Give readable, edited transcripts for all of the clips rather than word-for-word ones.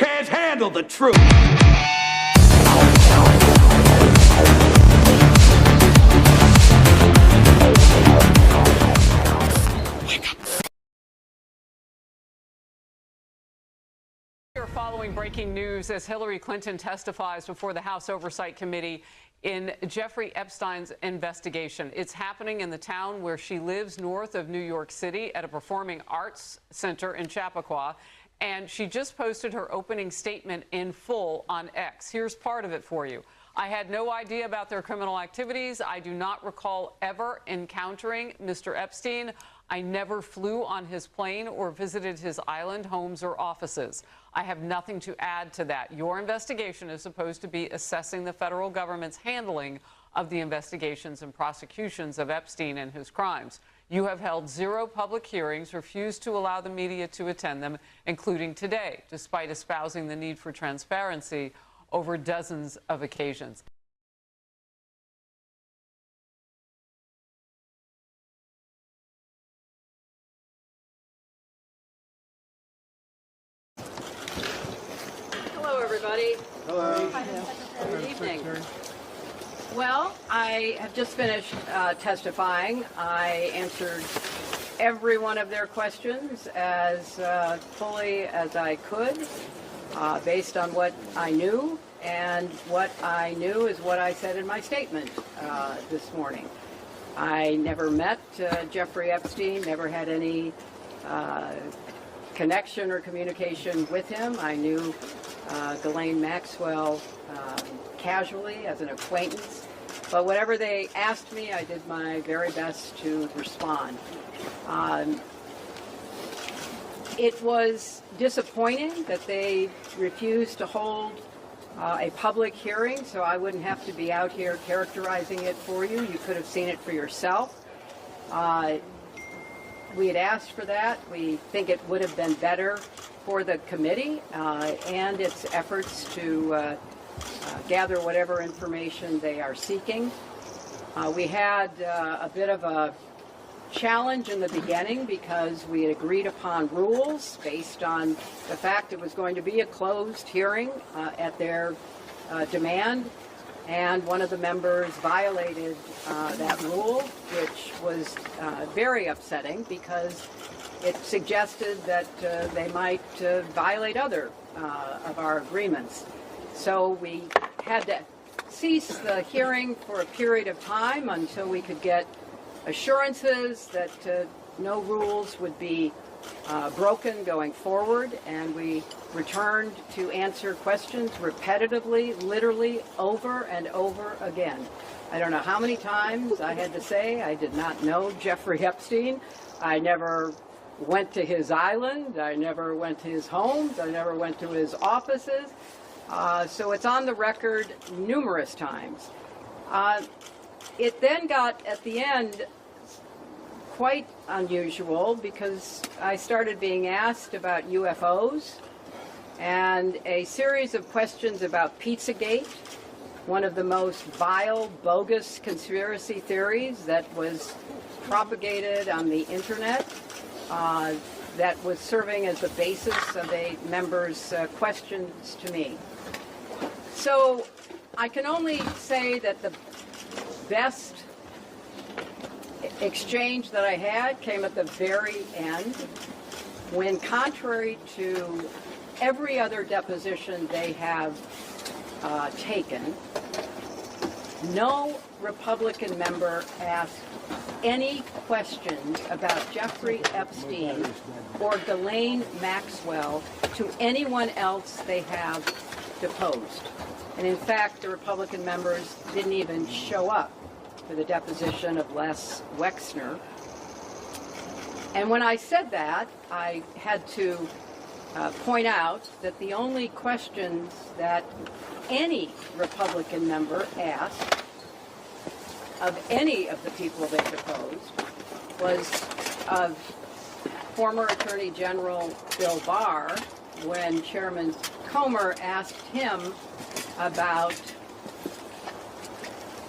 can't handle the truth. We're following breaking news as Hillary Clinton testifies before the House Oversight Committee in Jeffrey Epstein's investigation. It's happening in the town where she lives, north of New York City, at a performing arts center in Chappaqua. And she just posted her opening statement in full on X. Here's part of it for you. I had no idea about their criminal activities. I do not recall ever encountering Mr. Epstein. I never flew on his plane or visited his island homes or offices. I have nothing to add to that. Your investigation is supposed to be assessing the federal government's handling of the investigations and prosecutions of Epstein and his crimes. You have held 0 public hearings, refused to allow the media to attend them, including today, despite espousing the need for transparency over dozens of occasions. Hello, everybody. Hello. Good evening. Well, I have just finished testifying. I answered every one of their questions as fully as I could, based on what I knew, and what I knew is what I said in my statement this morning. I never met Jeffrey Epstein, never had any connection or communication with him. I knew Ghislaine Maxwell casually as an acquaintance, but whatever they asked me, I did my very best to respond. It was disappointing that they refused to hold a public hearing, so I wouldn't have to be out here characterizing it for you. You could have seen it for yourself. We had asked for that. We think it would have been better for the committee and its efforts to gather whatever information they are seeking. We had a bit of a challenge in the beginning because we had agreed upon rules based on the fact it was going to be a closed hearing at their demand, and one of the members violated that rule, which was very upsetting because it suggested that they might violate other of our agreements. So we had to cease the hearing for a period of time until we could get assurances that no rules would be broken going forward, and we returned to answer questions repetitively, literally over and over again. I don't know how many times I had to say I did not know Jeffrey Epstein. I never went to his island. I never went to his homes. I never went to his offices. So it's on the record numerous times. It then got, at the end, quite unusual because I started being asked about UFOs and a series of questions about Pizzagate, one of the most vile, bogus conspiracy theories that was propagated on the internet, that was serving as the basis of a member's questions to me. So I can only say that the best exchange that I had came at the very end, when, contrary to every other deposition they have taken, no Republican member asked any questions about Jeffrey Epstein or Ghislaine Maxwell to anyone else they have deposed. And in fact, the Republican members didn't even show up for the deposition of Les Wexner. And when I said that, I had to point out that the only questions that any Republican member asked of any of the people they deposed was of former Attorney General Bill Barr, when Chairman Comer asked him about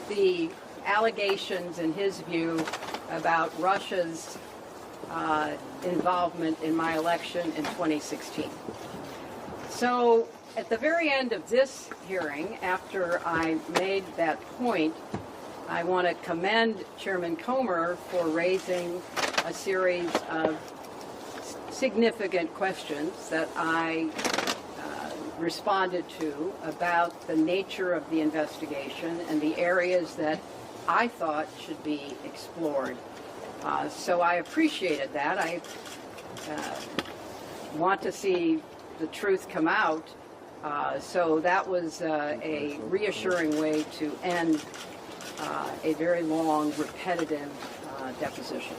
the allegations, in his view, about Russia's involvement in my election in 2016. So at the very end of this hearing, after I made that point, I want to commend Chairman Comer for raising a series of significant questions that I responded to about the nature of the investigation and the areas that I thought should be explored. So I appreciated that. I want to see the truth come out. So that was a reassuring way to end a very long, repetitive deposition.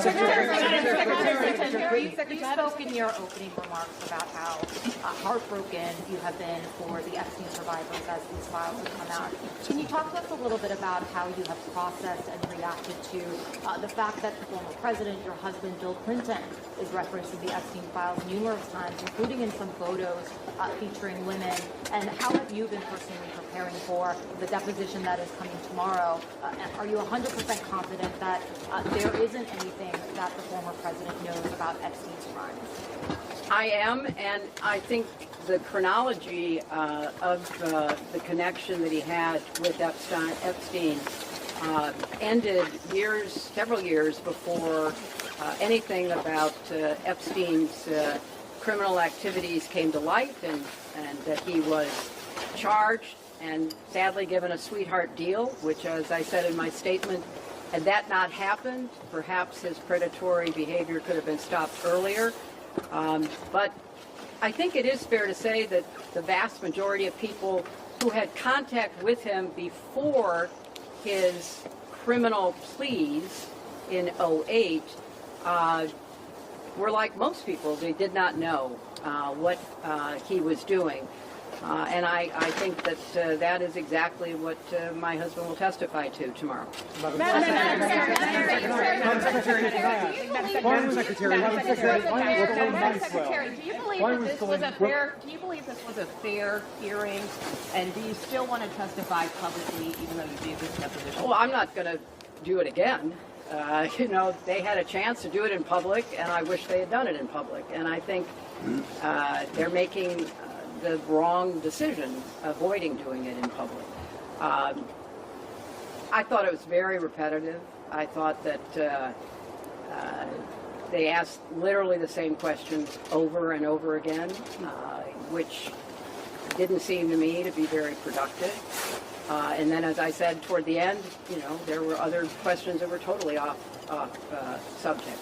Secretary, you spoke in your opening remarks about how heartbroken you have been for the Epstein survivors as these files have come out. Can you talk to us a little bit about how you have processed and reacted to the fact that the former president, your husband, Bill Clinton, is referenced in the Epstein files numerous times, including in some photos featuring women? And how have you been personally preparing for the deposition that is coming tomorrow? Are you 100% confident that there isn't anything that the former president knows about Epstein's crimes? I am, and I think the chronology of the connection that he had with Epstein ended several years before anything about Epstein's criminal activities came to light, and that he was charged and sadly given a sweetheart deal, which, as I said in my statement, had that not happened, perhaps his predatory behavior could have been stopped earlier. But I think it is fair to say that the vast majority of people who had contact with him before his criminal pleas in 2008 were like most people. They did not know what he was doing. And I think that that is exactly what my husband will testify to tomorrow. Madam Secretary, do you believe that this was a fair? Do you believe this was a fair hearing? And do you still want to testify publicly, even though you gave this deposition? Well, I'm not going to do it again. You know, they had a chance to do it in public, and I wish they had done it in public. And I think they're making the wrong decision, avoiding doing it in public. I thought it was very repetitive. I thought that they asked literally the same questions over and over again, which didn't seem to me to be very productive. And then, as I said, toward the end, you know, there were other questions that were totally off subject.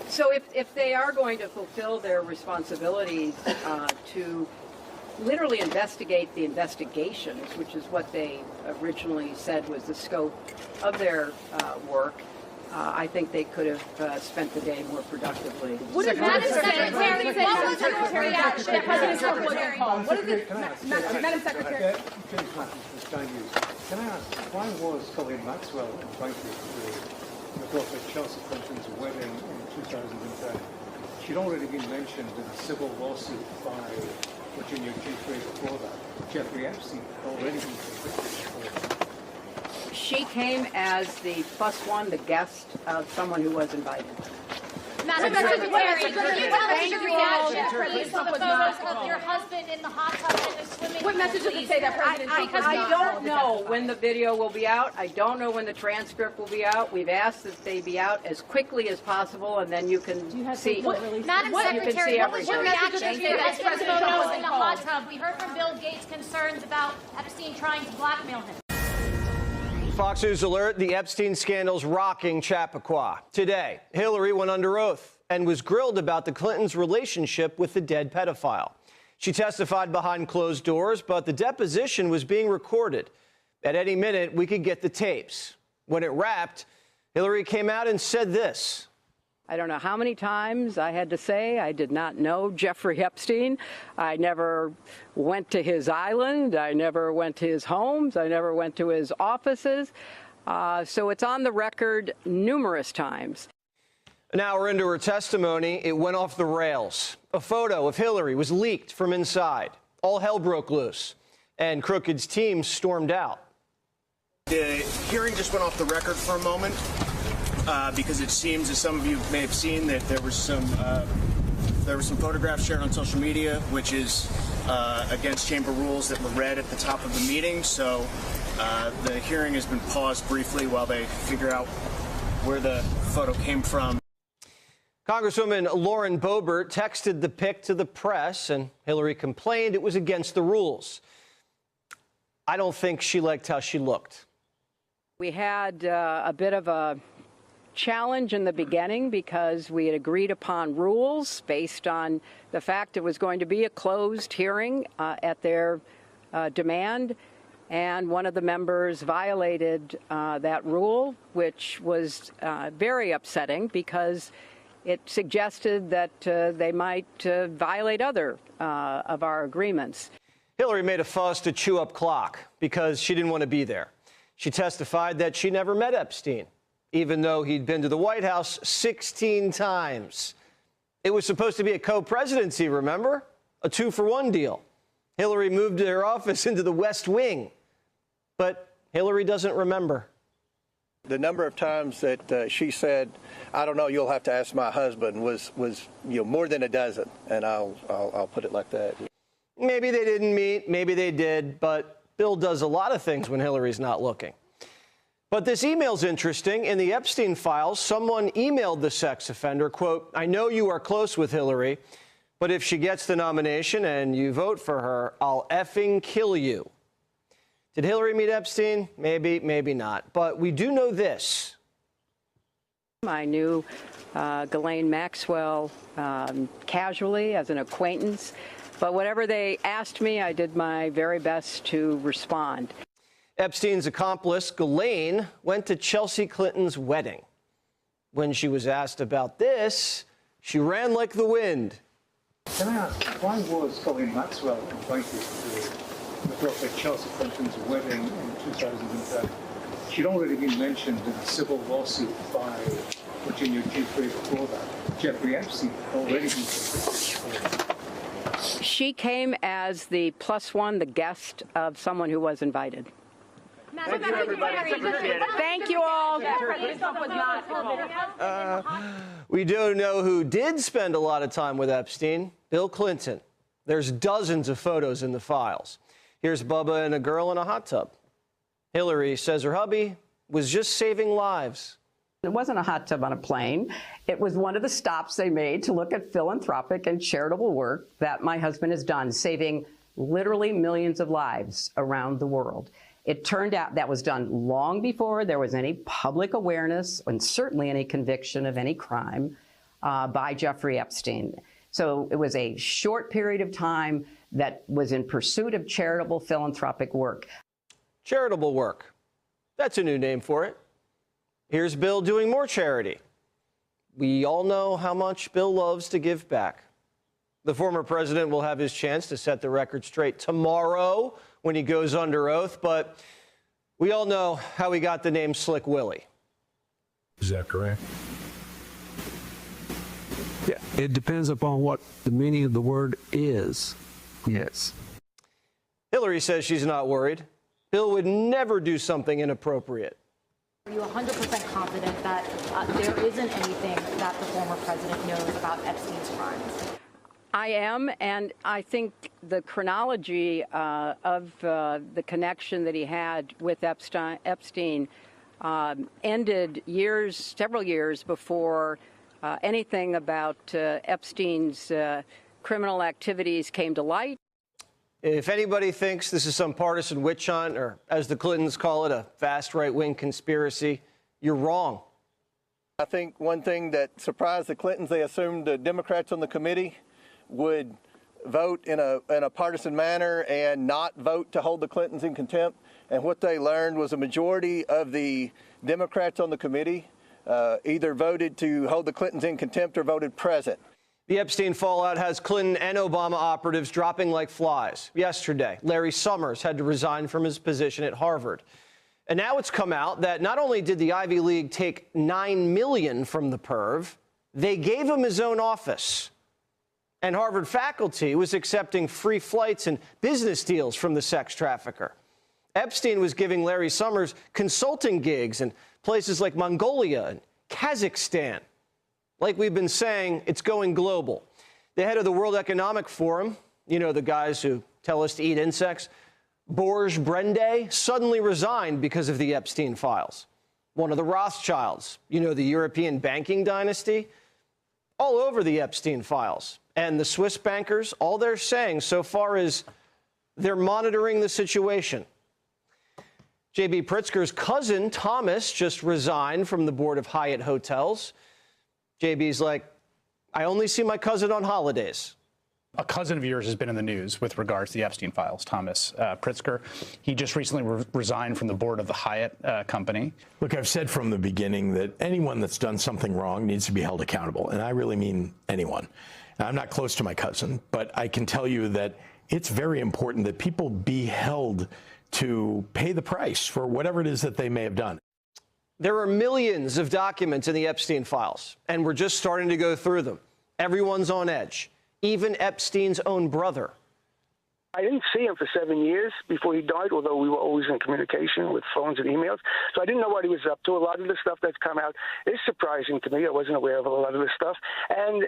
So if they are going to fulfill their responsibilities to literally investigate the investigations, which is what they originally said was the scope of their work, I think they could have spent the day more productively. Madam Secretary, can I ask, why was Colleen Maxwell invited to your daughter Chelsea Clinton's wedding in 2010? She'd already been mentioned in a civil lawsuit by Virginia G3 before that. Jeffrey Epstein had already been convicted. She came as the plus one, the guest of someone who was invited. Madam Secretary, can you tell us your reaction to the photos of your husband in the hot tub and the swimming? What message does it say that President Trump was I not don't know when the video will be out. I don't know when the transcript will be out. We've asked that they be out as quickly as possible, and then you can see. Madam Secretary, what was your reaction to Epstein's photos in the hot tub? We heard from Bill Gates concerns about Epstein trying to blackmail him. Fox News alert, the Epstein scandal's rocking Chappaqua. Today, Hillary went under oath and was grilled about the Clintons' relationship with the dead pedophile. She testified behind closed doors, but the deposition was being recorded. At any minute, we could get the tapes. When it wrapped, Hillary came out and said this. I don't know how many times I had to say I did not know Jeffrey Epstein. I never went to his island. I never went to his homes. I never went to his offices. So it's on the record numerous times. An hour into her testimony, it went off the rails. A photo of Hillary was leaked from inside. All hell broke loose, and Crooked's team stormed out. The hearing just went off the record for a moment. Because it seems, as some of you may have seen, that there was some There were some photographs shared on social media, which is against chamber rules that were read at the top of the meeting. So the hearing has been paused briefly while they figure out where the photo came from. Congresswoman Lauren Boebert texted the pic to the press, and Hillary complained it was against the rules. I don't think she liked how she looked. We had a bit of a challenge in the beginning because we had agreed upon rules based on the fact it was going to be a closed hearing at their demand. And one of the members violated that rule, which was very upsetting because it suggested that they might violate other of our agreements. Hillary made a fuss to chew up clock because she didn't want to be there. She testified that she never met Epstein, even though he'd been to the White House 16 times. It was supposed to be a co-presidency, remember? A 2-for-1 deal. Hillary moved her office into the West Wing. But Hillary doesn't remember. The number of times that she said, "I don't know, you'll have to ask my husband," was more than a dozen, and I'll put it like that. Maybe they didn't meet, maybe they did, but Bill does a lot of things when Hillary's not looking. But this email's interesting. In the Epstein files, someone emailed the sex offender, quote, "I know you are close with Hillary, but if she gets the nomination and you vote for her, I'll effing kill you." Did Hillary meet Epstein? Maybe, maybe not. But we do know this. I knew Ghislaine Maxwell casually as an acquaintance, but whatever they asked me, I did my very best to respond. Epstein's accomplice, Ghislaine, went to Chelsea Clinton's wedding. When she was asked about this, she ran like the wind. Can I ask, why was Ghislaine Maxwell invited to the daughter of Chelsea Clinton's wedding in 2010? She'd already been mentioned in a civil lawsuit by Virginia Jeffrey before that. Jeffrey Epstein already been convicted. She came as the +1, the guest of someone who was invited. Thank you, everybody. Appreciate it. Thank you all. We do know who did spend a lot of time with Epstein, Bill Clinton. There's dozens of photos in the files. Here's Bubba and a girl in a hot tub. Hillary says her hubby was just saving lives. It wasn't a hot tub on a plane. It was one of the stops they made to look at philanthropic and charitable work that my husband has done, saving literally millions of lives around the world. It turned out that was done long before there was any public awareness and certainly any conviction of any crime by Jeffrey Epstein. So it was a short period of time that was in pursuit of charitable philanthropic work. Charitable work. That's a new name for it. Here's Bill doing more charity. We all know how much Bill loves to give back. The former president will have his chance to set the record straight tomorrow when he goes under oath, but we all know how he got the name Slick Willie. Is that correct? Yeah, it depends upon what the meaning of the word is. Yes. Hillary says she's not worried. Bill would never do something inappropriate. Are you 100% confident that there isn't anything that the former president knows about Epstein's crimes? I am, and I think the chronology of the connection that he had with Epstein ended several years before anything about Epstein's criminal activities came to light. If anybody thinks this is some partisan witch hunt, or as the Clintons call it, a vast right-wing conspiracy, you're wrong. I think one thing that surprised the Clintons, they assumed the Democrats on the committee would vote in a partisan manner and not vote to hold the Clintons in contempt. And what they learned was a majority of the Democrats on the committee either voted to hold the Clintons in contempt or voted present. The Epstein fallout has Clinton and Obama operatives dropping like flies. Yesterday, Larry Summers had to resign from his position at Harvard. And now it's come out that not only did the Ivy League take $9 million from the perv, they gave him his own office. And Harvard faculty was accepting free flights and business deals from the sex trafficker. Epstein was giving Larry Summers consulting gigs in places like Mongolia and Kazakhstan. Like we've been saying, it's going global. The head of the World Economic Forum, you know, the guys who tell us to eat insects, Borge Brende, suddenly resigned because of the Epstein files. One of the Rothschilds, you know, the European banking dynasty, all over the Epstein files. And the Swiss bankers, all they're saying so far is they're monitoring the situation. J.B. Pritzker's cousin, Thomas, just resigned from the board of Hyatt Hotels. J.B.'s like, I only see my cousin on holidays. A cousin of yours has been in the news with regards to the Epstein files, Thomas Pritzker. He just recently resigned from the board of the Hyatt company. Look, I've said from the beginning that anyone that's done something wrong needs to be held accountable, and I really mean anyone. Now, I'm not close to my cousin, but I can tell you that it's very important that people be held to pay the price for whatever it is that they may have done. There are millions of documents in the Epstein files, and we're just starting to go through them. Everyone's on edge, even Epstein's own brother. I didn't see him for 7 years before he died, although we were always in communication with phones and emails. So I didn't know what he was up to. A lot of the stuff that's come out is surprising to me. I wasn't aware of a lot of this stuff. And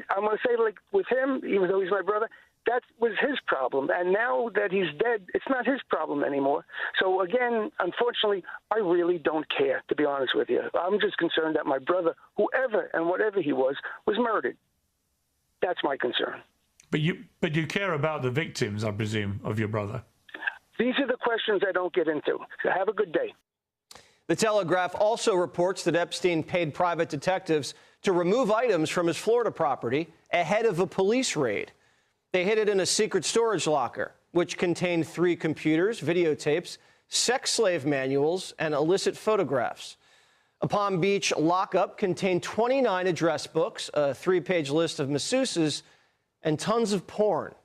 I'm going to say, like, with him, even though he's my brother, that was his problem. And now that he's dead, it's not his problem anymore. So, again, unfortunately, I really don't care, to be honest with you. I'm just concerned that my brother, whoever and whatever he was murdered. That's my concern. But you care about the victims, I presume, of your brother. These are the questions I don't get into. Have a good day. The Telegraph also reports that Epstein paid private detectives to remove items from his Florida property ahead of a police raid. They hid it in a secret storage locker, which contained 3 computers, videotapes, sex slave manuals, and illicit photographs. A Palm Beach lockup contained 29 address books, a 3-page list of masseuses, and tons of porn.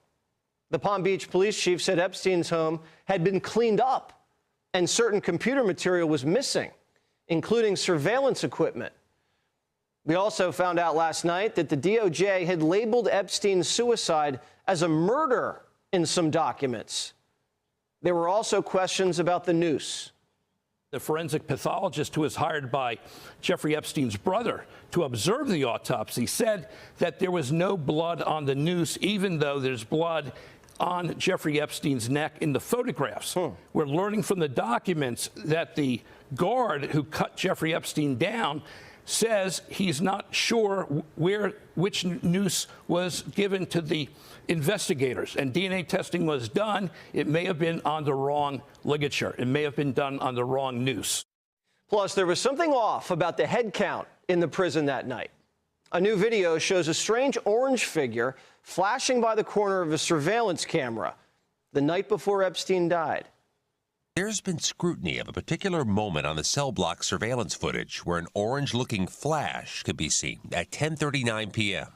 The Palm Beach police chief said Epstein's home had been cleaned up and certain computer material was missing, including surveillance equipment. We also found out last night that the DOJ had labeled Epstein's suicide as a murder in some documents. There were also questions about the noose. The forensic pathologist who was hired by Jeffrey Epstein's brother to observe the autopsy said that there was no blood on the noose, even though there's blood on Jeffrey Epstein's neck in the photographs. We're learning from the documents that the guard who cut Jeffrey Epstein down says he's not sure which noose was given to the investigators, and DNA testing was done. It may have been on the wrong ligature. It may have been done on the wrong noose. Plus, there was something off about the head count in the prison that night. A new video shows a strange orange figure flashing by the corner of a surveillance camera the night before Epstein died. There's been scrutiny of a particular moment on the cell block surveillance footage where an orange-looking flash could be seen at 10:39 p.m.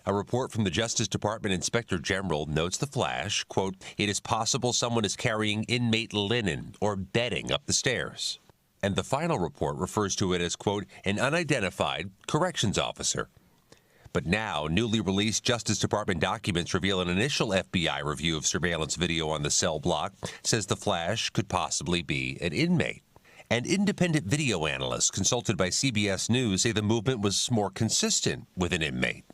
A report from the Justice Department Inspector General notes the flash, quote, it is possible someone is carrying inmate linen or bedding up the stairs. And the final report refers to it as, quote, an unidentified corrections officer. But now, newly released Justice Department documents reveal an initial FBI review of surveillance video on the cell block says the flash could possibly be an inmate. And independent video analysts consulted by CBS News say the movement was more consistent with an inmate.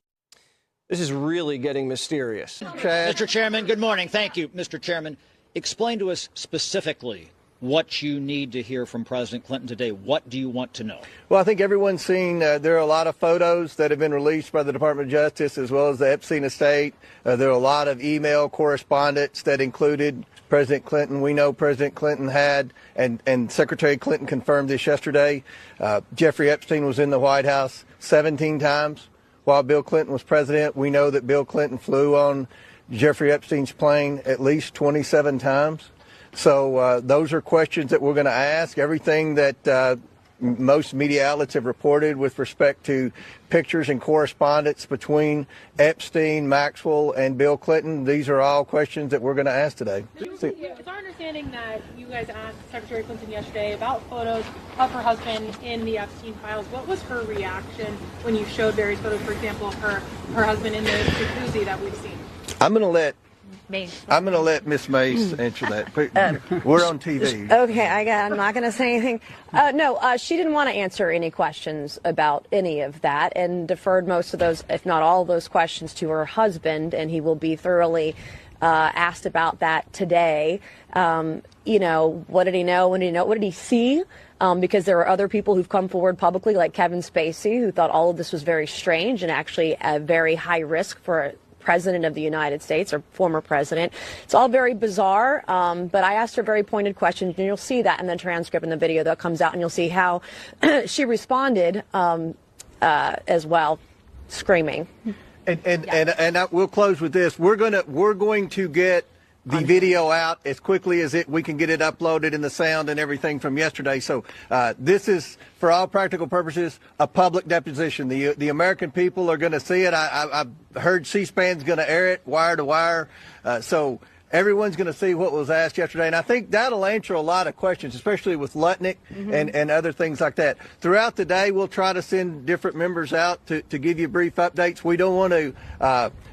This is really getting mysterious. Mr. Chairman, good morning. Thank you, Mr. Chairman. Explain to us specifically what you need to hear from President Clinton today. What do you want to know? Well, I think everyone's seen there are a lot of photos that have been released by the Department of Justice as well as the Epstein estate. There are a lot of email correspondence that included President Clinton. We know President Clinton had, and Secretary Clinton confirmed this yesterday, Jeffrey Epstein was in the White House 17 times while Bill Clinton was president. We know that Bill Clinton flew on Jeffrey Epstein's plane at least 27 times. So those are questions that we're going to ask. Everything that most media outlets have reported with respect to pictures and correspondence between Epstein, Maxwell, and Bill Clinton, these are all questions that we're going to ask today. It's our understanding that you guys asked Secretary Clinton yesterday about photos of her husband in the Epstein files. What was her reaction when you showed various photos, for example, of her husband in the jacuzzi that we've seen? I'm going to let Mace. I'm going to let Miss Mace answer that. We're on TV. Okay, I'm not going to say anything. No, she didn't want to answer any questions about any of that and deferred most of those, if not all of those questions, to her husband, and he will be thoroughly asked about that today. You know, what did he know? When did he know? What did he see? Because there are other people who've come forward publicly, like Kevin Spacey, who thought all of this was very strange and actually a very high risk for a president of the United States or former president. It's all very bizarre, but I asked her very pointed questions, and you'll see that in the transcript and the video that comes out, and you'll see how she responded as well, screaming. And we'll close with this. We're going to get the video out as quickly as we can get it uploaded and the sound and everything from yesterday. So this is, for all practical purposes, a public deposition. The American people are going to see it. I've heard C-SPAN's going to air it wire to wire. So everyone's going to see what was asked yesterday. And I think that'll answer a lot of questions, especially with Lutnick and other things like that. Throughout the day, we'll try to send different members out to give you brief updates. We don't want to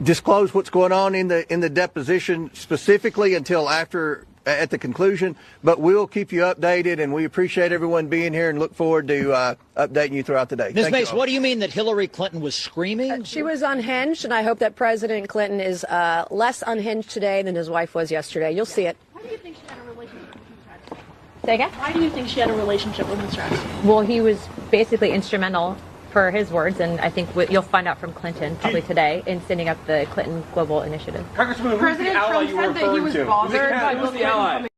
disclose what's going on in the deposition specifically until after at the conclusion, but we'll keep you updated, and we appreciate everyone being here and look forward to updating you throughout the day. Ms. Mace, what do you mean that Hillary Clinton was screaming? She was unhinged, and I hope that President Clinton is less unhinged today than his wife was yesterday. You'll see it. Why do you think she had a relationship with Mr. Epstein? Say again? Why do you think she had a relationship with Mr. Epstein? Well, he was basically instrumental, for his words, and I think you'll find out from Clinton probably today, in sending up the Clinton Global Initiative. Congressman, President Trump said that he was bothered by Bill Clinton coming.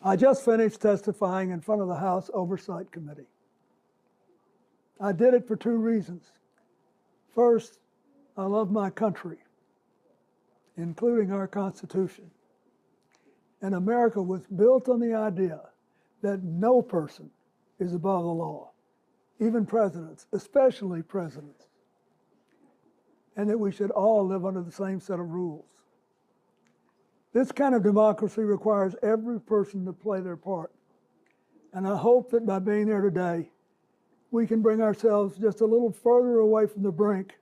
I just finished testifying in front of the House Oversight Committee. I did it for two reasons. First, I love my country, including our Constitution. And America was built on the idea that no person is above the law, even presidents, especially presidents, and that we should all live under the same set of rules. This kind of democracy requires every person to play their part. And I hope that by being there today, we can bring ourselves just a little further away from the brink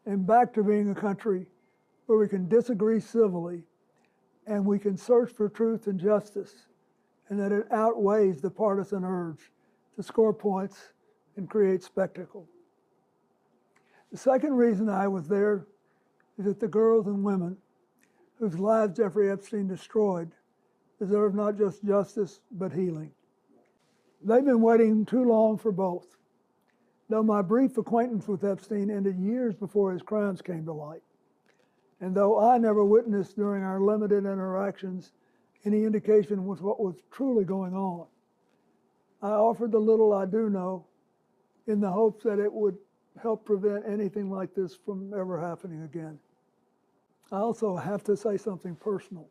and back to being a country where we can disagree civilly and we can search for truth and justice, and that it outweighs the partisan urge to score points and create spectacle. The second reason I was there is that the girls and women whose lives Jeffrey Epstein destroyed deserve not just justice, but healing. They've been waiting too long for both. Though my brief acquaintance with Epstein ended years before his crimes came to light, and though I never witnessed during our limited interactions any indication with what was truly going on, I offered the little I do know in the hopes that it would help prevent anything like this from ever happening again. I also have to say something personal.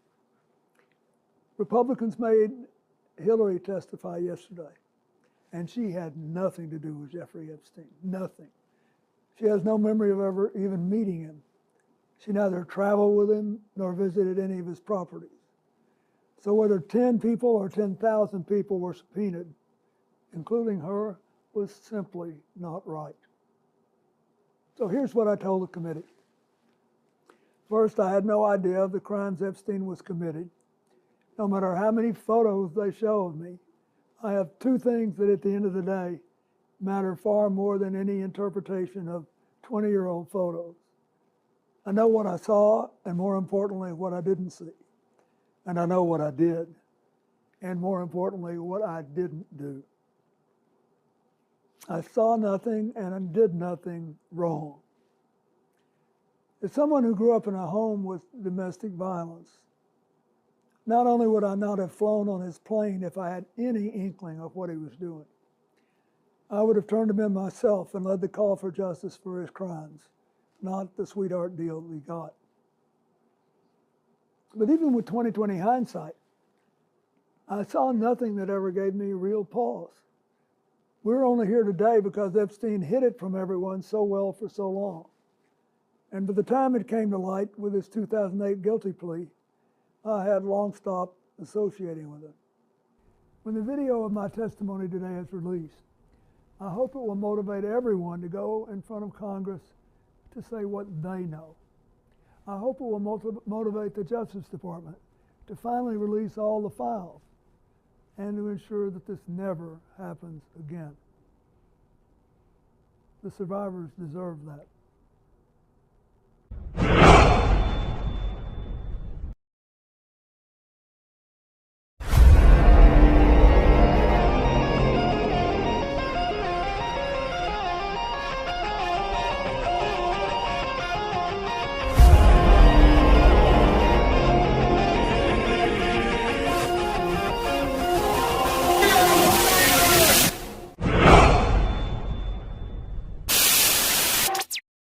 Republicans made Hillary testify yesterday, and she had nothing to do with Jeffrey Epstein, nothing. She has no memory of ever even meeting him. She neither traveled with him nor visited any of his properties. So whether 10 people or 10,000 people were subpoenaed, including her, was simply not right. So here's what I told the committee. First, I had no idea of the crimes Epstein was committing. No matter how many photos they show of me, I have two things that at the end of the day matter far more than any interpretation of 20-year-old photos. I know what I saw, and more importantly, what I didn't see. And I know what I did, and more importantly, what I didn't do. I saw nothing and I did nothing wrong. As someone who grew up in a home with domestic violence, not only would I not have flown on his plane if I had any inkling of what he was doing, I would have turned him in myself and led the call for justice for his crimes, not the sweetheart deal that he got. But even with 20/20 hindsight, I saw nothing that ever gave me real pause. We're only here today because Epstein hid it from everyone so well for so long. And by the time it came to light with his 2008 guilty plea, I had long stopped associating with it. When the video of my testimony today is released, I hope it will motivate everyone to go in front of Congress to say what they know. I hope it will motivate the Justice Department to finally release all the files and to ensure that this never happens again. The survivors deserve that.